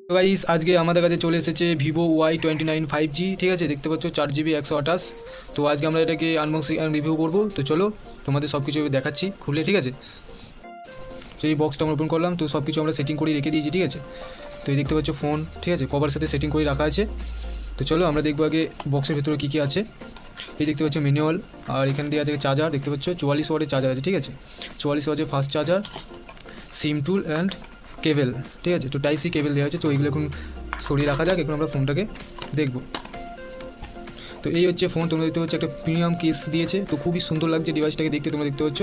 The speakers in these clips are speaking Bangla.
তো গাইস আজকে আমাদের কাছে চলে এসেছে ভিভো Y29 5G, ঠিক আছে। দেখতে পাচ্ছ 4GB 128। তো আজকে আমরা এটাকে আনবক্সিং অ্যান্ড রিভিউ করবো। তো চলো তোমাদের সব কিছু দেখাচ্ছি খুলে, ঠিক আছে। তো এই বক্সটা আমরা ওপেন করলাম, তো সব কিছু আমরা সেটিং করে রেখে দিয়েছি, ঠিক আছে। তো এই দেখতে পাচ্ছ ফোন, ঠিক আছে, কভার সাথে সেটিং করে রাখা আছে। তো চলো আমরা দেখবো আগে বক্সের ভেতরে কী কী আছে। এই দেখতে পাচ্ছ ম্যানুয়াল, আর এখানে দিয়ে আছে চার্জার, দেখতে পাচ্ছ 44 ওয়াটের চার্জার আছে, ঠিক আছে। 44 ওয়াটের fast charger, SIM tool and cable, ঠিক আছে। তো টাইপ সি কেবেল দেওয়া আছে। তো এইগুলো এখন সরিয়ে রাখা যাক, এখন আমরা ফোনটাকে দেখব। তো এই হচ্ছে ফোন, তোমরা দেখতে পাচ্ছ একটা প্রিমিয়াম কেস দিয়েছে, তো খুবই সুন্দর লাগছে ডিভাইসটাকে দেখতে, তোমরা দেখতে পাচ্ছ,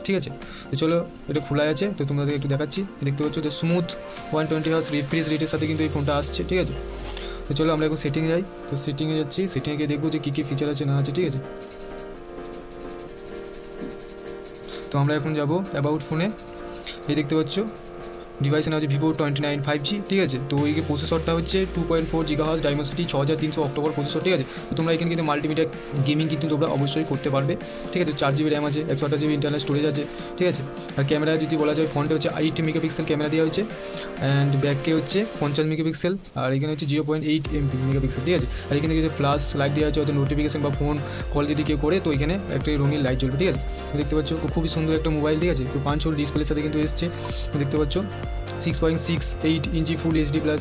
ঠিক আছে। তো চলো এটা খোলা আছে, তো তোমাদের একটু দেখাচ্ছি। দেখতে পাচ্ছ যে স্মুথ 120 হার্জ রিফ্রেশ রেটের সাথে কিন্তু এই ফোনটা আসছে, ঠিক আছে। তো চলো আমরা এখন সেটিংয়ে যাই। তো সেটিংয়ে যাচ্ছি, সেটিংয়ে গিয়ে দেখবো যে কী কী ফিচার আছে না আছে, ঠিক আছে। তো আমরা এখন যাব অ্যাবাউট ফোনে। এই দেখতে পাচ্ছ ডিভাইসের নাম হচ্ছে ভিভো 29 5G, ঠিক আছে। তো এই প্রসেসরটা হচ্ছে 2.4 GHz ডাইমেনসিটি 6300 অক্টোবর প্রসেসর, ঠিক আছে। তো তোমরা এখানে কিন্তু মাল্টিমিডিয়া গেমিং কিন্তু তোমরা অবশ্যই করতে পারবে, ঠিক আছে। 4GB র্যাম আছে, 128GB ইন্টারনাল স্টোরেজ আছে, ঠিক আছে। আর ক্যামেরা যদি বলা যায়, ফ্রন্টে হচ্ছে 8 মেগাপিক্সেল ক্যামেরা দেওয়া হয়েছে, অ্যান্ড ব্যাকে হচ্ছে 50 মেগাপিক্সেল, আর এখানে হচ্ছে 0.8 মেগাপিক্সেল, ঠিক আছে। আর এখানে কিছু ফ্লাশ লাইট দেওয়া আছে, হয়তো নোটিফিকেশন বা ফোন কল যদি কেউ করে, তো এখানে একটা রঙিন লাইট জ্বলবে, ঠিক আছে। দেখতে পাচ্ছ খুবই সুন্দর একটা মোবাইল, ঠিক আছে। তো 5 হোল ডিসপ্লের সাথে কিন্তু এসছে, দেখতে পাচ্ছ 6.68 inch full HD plus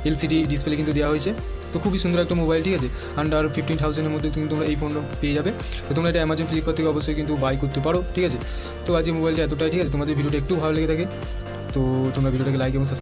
LCD display কিন্তু দেওয়া হয়েছে। তো খুবই সুন্দর একটা মোবাইল, ঠিক আছে। আন্ডার 15,000-এর মধ্যে কিন্তু তোমরা এই ফোনটা পেয়ে যাবে। তো তোমরা এটা অ্যামাজন ফ্লিপকার্ট থেকে অবশ্যই কিন্তু বাই করতে পারো, ঠিক আছে। তো আজ এই মোবাইলটা এতটাই, ঠিক আছে। তোমাদের ভিডিওটা একটু ভালো লেগে থাকে তো তোমরা ভিডিওটাকে লাইক এবং